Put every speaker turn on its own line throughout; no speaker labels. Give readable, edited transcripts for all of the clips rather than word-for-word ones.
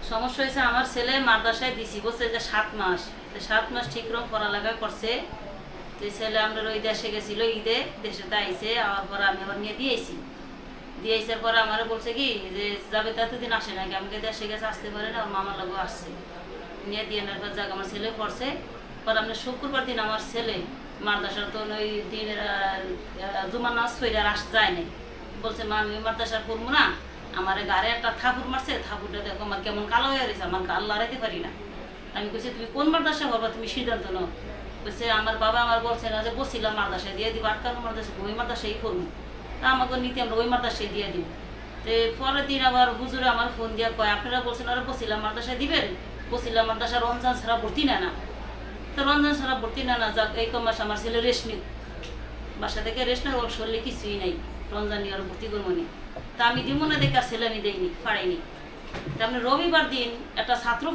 সমস্যা হয়েছে আমার ছেলে মাদ্রাসায় দিছি বলছে যে 7 মাস, 7 মাস ঠিক রকম পড়ালেখা করছে। তো ছেলে আমরা ওই দেশে গেছিল ঈদে, দেশে তো আইসে আওয়ার পর আমি আবার নিয়ে দিয়েছি। দিয়ে আসার পরে আমার বলছে কি যে যাবে তো এতদিন আসে নাকি, আমাকে দেশে গেছে আসতে পারে না, ওর মামার লগেও আসছে। নিয়ে দিয়ে আনার পর যাক আমার ছেলে পড়ছে। পরে আমরা শুক্রবার দিন আমার ছেলে মাদ্রাসার তো ওই দিনের জুমার নামাজ পড়ে আর যায় নাই। বলছে মা আমি ওই মাদ্রাসার পড়বো না, আমার গাড়ে একটা ঠাকুর মারছে, ঠাকুরটা দেখো আমার কেমন কালো হয়ে রয়েছে, আমার গাল লড়াইতে পারি না। আমি বলছি তুমি কোন মাদ্রাসা হবা, তুমি সিদ্ধান্ত নাও। বলছে আমার বাবা আমার বলছে না যে বসিলাম মাদ্রাসায় দিয়ে দিব, আটকানো মাদ্রাসা ওই মাদ্রাসাই করবো, তা আমাকে নিতে আমরা ওই মাদ্রাসায় দিয়ে দিব। তো পরের দিন আবার হুজুরে আমার ফোন দিয়ে কয় আপনারা বলছেন ওরা বসিলাম মাদ্রাসায় দিবেন, বসিলাম মাদ্রাসা রমজান ছাড়া ভর্তি না। তো রমজান ছাড়া ভর্তি না যাক এই কমাস আমার ছেলে রেস্ট নিক, বাসা থেকে রেস্ট নেই, ওর শরীরে কিছুই নাই, রমজান নিয়ে আর ভর্তি করবো নি। তা আমি দিব না দেখে আর ছেলে আমি দেয়নি, পাড়াইনি। তা আপনি রবিবার দিন একটা ছাত্র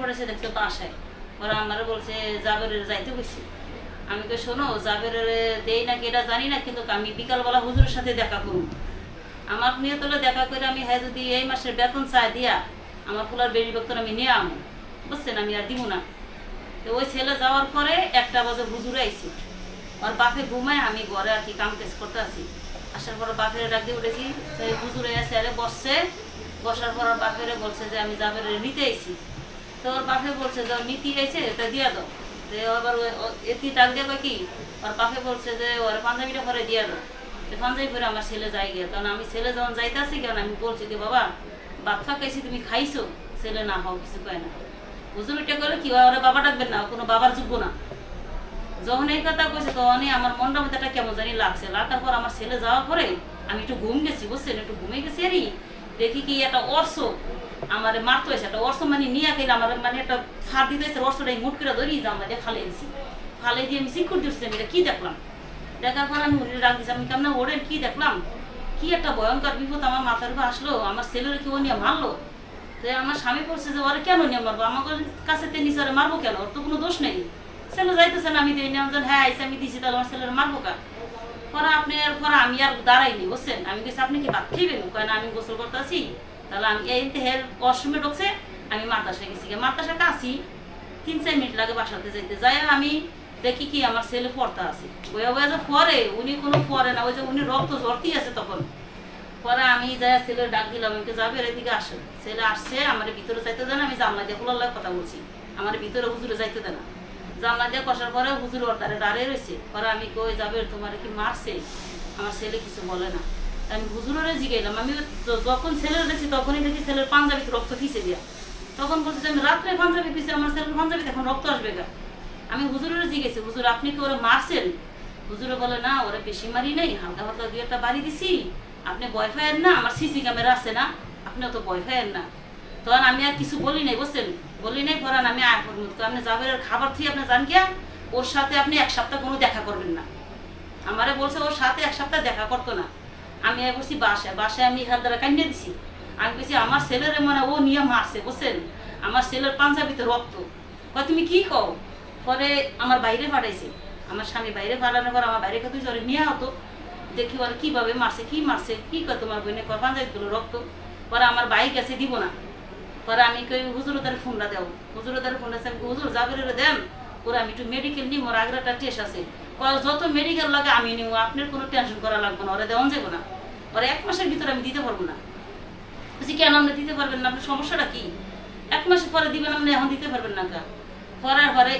পড়াইছে দেখতে বাসায়, ওরা আমার বলছে জাবেরের যাইতে বসছি। আমি তো শোনো জাবেরের দেই নাকি এটা জানি না, কিন্তু আমি বিকালবেলা হুজুরের সাথে দেখা করব। আমার নিয়ে তোলে দেখা করে আমি হ্যাঁ যদি এই মাসের বেতন চাই দিয়া আমার ফুলার বেরি বেতন আমি নিয়ে আমো, বুঝছেন, আমি আর দিব না। তো ওই ছেলে যাওয়ার পরে 1টা বাজে হুজুরে আইছি, ওর বাপে ঘুমায়, আমি ঘরে আর কি কাম কাজ করতে আসি। আসার পর বাপের ডাক দিয়ে উঠেছি, সেই হুজুরে এসে আরে বসছে, বসার পর ওর বাপেরে বলছে যে আমি জাবের নিতে আইছি। তো ওর বাপে বলছে যে নীতি আইছে তা দিয়া দাও। তো আবার এটি ডাক দিয়ে কি ওর বাপে বলছে যে ওর পাঞ্জাবিটা পরে দিয়া দাও। তো পাঞ্জাবি পরে আমার ছেলে যাই গিয়া, তখন আমি ছেলে যখন যাইতে আসি কেন আমি বলছি যে বাবা ভাত খাইছি তুমি খাইছো, ছেলে না হও কিছু কয় না। হুজুর এটা করলে কি ওরা বাবা ডাকবেন না, কোনো বাবার যোগ্য না। যখন এই কথা কইছে তখনই আমার মনটা মধ্যে একটা কেমন জানি লাগছে, লাগার পর আমার ছেলে যাওয়ার পরে আমি একটু ঘুম গেছি, বুঝছেন, একটু ঘুমে গেছি আরই দেখি কি একটা অর্শ আমার মারতে হয়েছে, একটা অর্শ মানে নিয়ে গেলে আমার মানে একটা ছাড় দিতে হয়েছে, অর্শটাই মুট করে ধরি যে আমরা ফালে দিছি, ফালে দিয়ে আমি শিক্ষক দিচ্ছি এটা কি দেখলাম। দেখার পর আমি উনি রাখ দিচ্ছি, আমি কেমন ওরেন কি দেখলাম, কি একটা ভয়ঙ্কর বিপদ আমার মাথার উপর আসলো, আমার ছেলের কি ও নিয়ে মারলো। তো আমার স্বামী বলছে যে ওরা কেন নিয়ে মারবো, আমার কাছে নিচে ওরা মারবো কেন, ওর তো কোনো দোষ নেই, ছেলে যাইতেছে না আমি দিই না, হ্যাঁ আইসে আমি দিছি, তাহলে আমার ছেলের মারবো কা। পরে আপনি আর পরে আমি আর দাঁড়াইনি, বুঝছেন, আমি গেছি আপনি কি ভাত খাইবেন, কয় না আমি গোসল করতে আসি। তাহলে আমি এই হের ওয়াশরুমে ঢুকছে, আমি মাদ্রাসায় গেছি, মাদ্রাসায় আসি 3-4 মিনিট লাগে বাসাতে যাইতে, যাই আমি দেখি কি আমার ছেলে পড়তে আছে, বয়া বয়া যে পরে উনি কোনো পরে না, ওই যে উনি রক্ত জ্বরতেই আছে তখন। পরে আমি যাই ছেলের ডাক দিলাম, আমাকে যাবে এদিকে আসে, ছেলে আসছে, আমার ভিতরে যাইতে দেন, আমি জানলা দিয়ে খোলার কথা বলছি, আমার ভিতরে হুজুরে যাইতে দেন। জানলা দিয়ে কষার পরে হুজুর ওর তারে দাঁড়িয়ে রয়েছে, পরে আমি কই যাবে তোমার কি মারছে, আমার ছেলে কিছু বলে না। আমি হুজুরে জিগাইলাম, আমি যখন ছেলের দেখছি তখনই দেখি ছেলের পাঞ্জাবিতে রক্ত পিছিয়ে দিয়া, তখন বলছে যে আমি রাত্রে পাঞ্জাবি পিছিয়ে আমার ছেলের পাঞ্জাবিতে এখন রক্ত আসবে গা। আমি হুজুরে জিগেছি, হুজুর আপনি কি ওরা মারছেন, হুজুরে বলে না ওরা বেশি মারি নাই, হালকা হালকা 2-1টা বাড়ি দিছি, আপনি ভয় পায়েন না, আমার সিসি ক্যামেরা আছে না, আপনিও তো ভয় পায়েন না। তখন আমি আর কিছু বলি নাই, বুঝছেন, বলি নাই। পরান আমি আপনি যাবেন খাবার থেকে আপনি জান গিয়া ওর সাথে আপনি 1 সপ্তাহ কোনো দেখা করবেন না। আমারে বলছে ওর সাথে 1 সপ্তাহ দেখা করতো না। আমি বলছি বাসায় আমি এখান দ্বারা কান্দিয়ে দিছি। আমি বলছি আমার ছেলের মানে ও নিয়ে মারছে, বুঝছেন, আমার ছেলের পাঞ্জাবিতে রক্ত। তুমি কি কও? পরে আমার বাইরে পাঠাইছে, আমার স্বামী বাইরে পাঠানোর পর আমার বাইরে তুই জ্বরে নিয়ে হতো, দেখি ওরা কিভাবে মারছে কি কয় তোমার বোনে কয় পাঞ্জাবিগুলো রক্ত। পরে আমার বাইক আছে দিব না। পরে আমি কই হুজুর তার ফোনটা দেও, হুজুর তার ফোনটা আছে, হুজুর যাবের দেন ওরা আমি একটু মেডিকেল নিই, মোর আগ্রাটা টেস্ট আছে, যত মেডিকেল লাগে আমি নিব, আপনার কোনো টেনশন করা লাগবে না, ওরা দেওয়া যাবো না, ওরা 1 মাসের ভিতরে আমি দিতে পারবো না। বলছি কেন আপনি দিতে পারবেন না, আপনার সমস্যাটা কি, 1 মাসের পরে দিবেন আপনি এখন দিতে পারবেন না কা। পরের পরে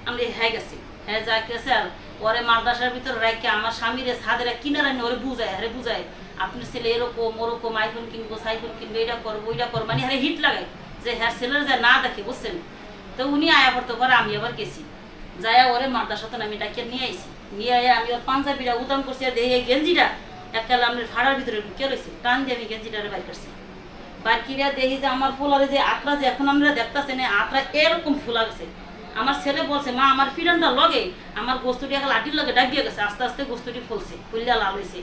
আমি হ্যাঁ গেছি, হ্যাঁ যা গেছে আর ওরে মাদ্রাসার ভিতরে রাখে আমার স্বামীর ছাদের কিনারা নিয়ে ওরে বুঝায় আপনার ছেলে এরকম ওরকম আইফোন কিনবো সাইফোন কিনবো, এটা করবো ওইটা করবো, মানে হারে হিট লাগায় যে হ্যাঁ ছেলের যা না দেখে, বুঝছেন। তো উনি আয়া পড়তে পরে আমি আবার গেছি, যাইয়া ওরে মাদ্রাসাতে আমি ডাকিয়ে নিয়ে আইছি, নিয়ে আয়া আমি ওর পাঞ্জাবিটা উদাম করছি, আর দেখি এই গেঞ্জিটা এককাল আমি ফাড়ার ভিতরে ঢুকে রয়েছে, টান দিয়ে আমি গেঞ্জিটারে বাইর করছি, বাইর কিরিয়া দেখি যে আমার ফুলারে যে আঁকড়া যে এখন আমরা দেখতেছি না আঁকড়া এরকম ফুলা গেছে। আমার ছেলে বলছে মা আমার ফিরানটা লগে আমার গোস্তুটি এখন লাঠির লগে ডাবিয়ে গেছে, আস্তে আস্তে গোস্তুটি ফুলছে, ফুললে লাল হয়েছে।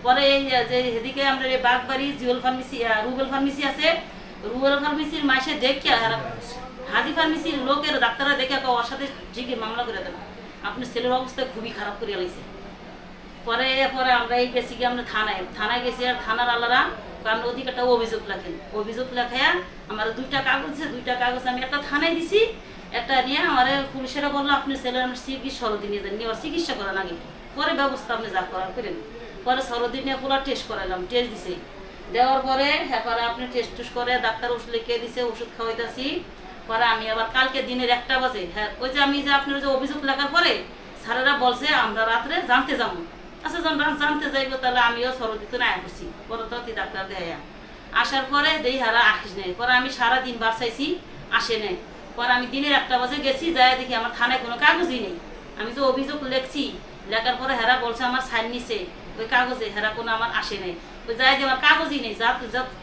পরে এই যে এদিকে আমরা বাগবাড়ি জিওল ফার্মেসি রুবেল ফার্মেসি আছে, রুবেল ফার্মেসির মাসে দেখে হাজি ফার্মেসির লোকের ডাক্তাররা দেখে ওর সাথে জিগে মামলা করে দেন, আপনার ছেলের অবস্থা খুবই খারাপ করে লাগছে। পরে আমরা এই গেছি কি আমরা থানায় গেছি, আর থানার আলারা কারণ ওদিকে একটা অভিযোগ লেখেন, অভিযোগ লেখাইয়া আমার 2টা কাগজ আছে, 2টা কাগজ আমি একটা থানায় দিছি, একটা নিয়ে আমার পুলিশেরা বললো আপনি ছেলে আমার চিকিৎসা সরদি নিয়ে যান, নিয়ে ওর চিকিৎসা করার আগে পরে ব্যবস্থা আপনি যা করার করেন। পরে সরদি নিয়ে পুরো টেস্ট করালাম, টেস্ট দিছে, দেওয়ার পরে এরপরে আপনি টেস্ট টুস করে ডাক্তার ওষুধ লিখে দিছে, ওষুধ খাওয়াইতেছি। পরে আমি আবার কালকে দিনের 1টা বাজে, হ্যাঁ ওই যে আমি যে আপনার যে অভিযোগ লেখার পরে স্যারেরা বলছে আমরা রাত্রে জানতে যাবো। আচ্ছা যখন জানতে যাইবো তাহলে আমিও সরদি তো নাই করছি, পরে তো ডাক্তার দেয়া আসার পরে দেই হারা আসিস নেই। পরে আমি সারাদিন বাড়াইছি, আসে নেই। পরে আমি দিনের 1টা বাজে গেছি, যাই দেখি আমার থানায় কোনো কাগজই নেই। আমি যে অভিযোগ লেখছি, লেখার পরে হেরা বলছে আমার সাইন নিছে ওই কাগজে, হেরা কোনো আমার আসে নেই। ওই যাই দিয়ে আমার কাগজই নেই,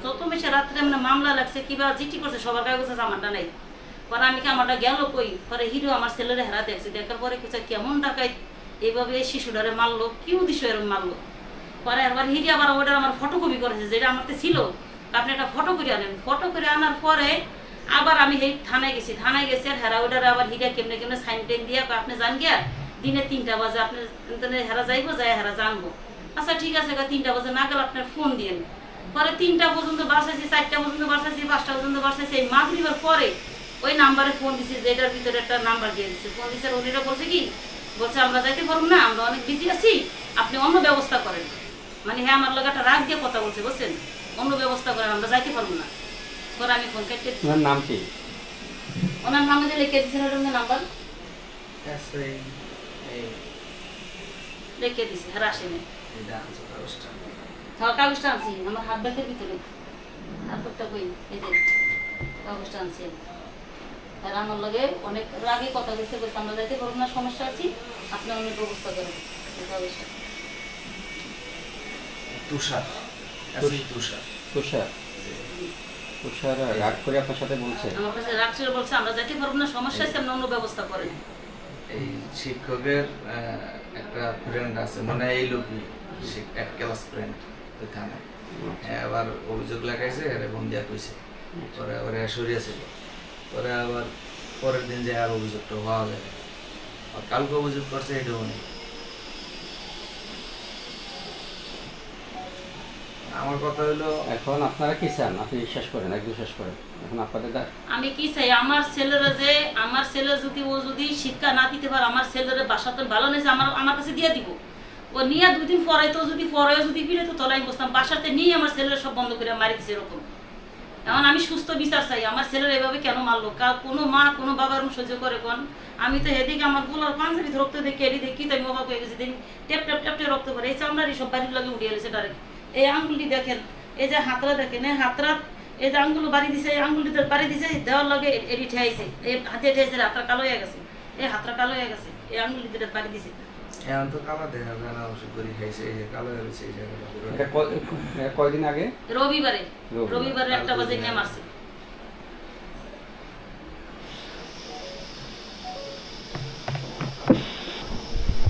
যত মেশে রাত্রে মানে মামলা লাগছে কিংবা জিটি করছে সবার কাগজ আছে, আমারটা নেই। পরে আমি কি আমারটা গেল কই? পরে হিরো আমার ছেলেরা হেরা দেখছে, দেখার পরে কিছু কেমন ডাকাই এইভাবে এই শিশুটারে মারলো, কি উদ্দেশ্য এরকম মারলো। পরে একবার হিরি আবার ওটা আমার ফটোকপি করেছে, যেটা আমার ছিল, আপনি একটা ফটো করে আনেন। ফটো করে আনার পরে আবার আমি এই থানায় গেছি, থানায় গেছি আর হেরা ওটার আবার হিরা কেমনে কেমনে সাইন টেন দিয়ে আপনি জান গিয়া দিনে 3টা বাজে আপনি হেরা যাইবো, যাই হেরা জানবো। আচ্ছা ঠিক আছে, 3টা বাজে না গেলে আপনার ফোন দিয়েন। পরে 3টা পর্যন্ত বাসাইছি, 4টা পর্যন্ত বাসাইছি, 5টা পর্যন্ত বাসাইছি। এই মাগরিবের পরে ওই নাম্বারে ফোন দিছি, যেটার ভিতরে একটা নাম্বার দিয়ে দিচ্ছে। ফোন দিচ্ছে, উনিরা বলছে কি, বলছে আমরা যাইতে পারবো না, আমরা অনেক বিজি আছি, আপনি অন্য ব্যবস্থা করেন। মানে হ্যাঁ আমার লোক একটা রাগ দিয়ে কথা বলছে, বুঝছেন, অন্য ব্যবস্থা করেন, আমরা যাইতে পারবো না। পরে আমি ফোন কেটে দিচ্ছি।
ওনার নাম কি?
ওনার নামে যে লিখে দিচ্ছেন ওটা নাম্বার লিখে দিছি, হ্যাঁ আসেনি। কাগজটা আনছি আমার হাত ব্যাগের ভিতরে, হাতটা কই, এই যে কাগজটা আনছি। আর আমার লগে অনেক রাগে কথা বলছে, বলছে আমরা যাইতে পারবো না, সমস্যা আছি, আপনি অন্য ব্যবস্থা করেন। এই কাগজটা
তুষার তুষার
তুষার তুষার রাগ করে আপনার সাথে বলছে?
আমার কাছে রাগ ছিল, বলছে আমরা যাইতে পারবো না, সমস্যা আছে, আপনি অন্য ব্যবস্থা করেন।
এই শিক্ষকের একটা ফ্রেন্ড আছে, মানে এই লোকই এক ক্লাস ফ্রেন্ড ওই থানায়, আবার অভিযোগ লাগাইছে, এর বন্দিয়া কইছে। পরে আবার সরিয়া ছিল, পরে আবার পরের দিন যে আর অভিযোগটা হওয়া যায়, আর কালকে অভিযোগ করছে এটাও নেই। আমার কথা হলো
এখন আপনারা কি চান? আপনি বিশ্বাস করেন, এক বিশ্বাস করেন, এখন আপনাদের
আমি কি চাই, আমার ছেলেরা যে, আমার ছেলে যদি ও যদি শিক্ষা না দিতে পারে, আমার ছেলেরা বাসাতে ভালো নেছে আমার কাছে দিয়ে দিব। ও নিয়ে 2 দিন পরে তো যদি পরে যদি ফিরে তো তলাই বসতাম, বাসাতে নিয়ে আমার ছেলেরা সব বন্ধ করে মারি দিচ্ছে এরকম। এখন আমি সুস্থ বিচার চাই, আমার ছেলেরা এভাবে কেন মারলো? কোনো মা কোনো বাবার সহ্য করে কোন? আমি তো এদিকে আমার গোলার পাঞ্জাবি রক্ত দেখে এটি দেখি তাই অবাক হয়ে গেছি, দেখি ট্যাপ ট্যাপ ট্যাপ রক্ত করে, এই চামড়ারই সব বাড়ির লাগে উঠিয়ে গেছে ডাইরেক্ট। এই আঙ্গুলটি দেখেন, এই যে হাতরা দেখেন, এই হাতরা এই যে আঙ্গুল বাড়ি দিছে, এই আঙ্গুলটি বাড়ি দিছে, দেওয়ার লগে এটি ঠেয়াইছে, এই হাতে ঠেয়াইছে, হাতটা কালো হয়ে গেছে, এই হাতটা কালো হয়ে গেছে, এই আঙ্গুলটি বাড়ি দিছে।
এখন তো কালো দেখা যায় না, ওষুধ করে খাইছে, এই যে কালো হয়ে গেছে এই জায়গাটা।
কয়দিন আগে?
রবিবারে 1টা বাজে নিয়ে মারছে।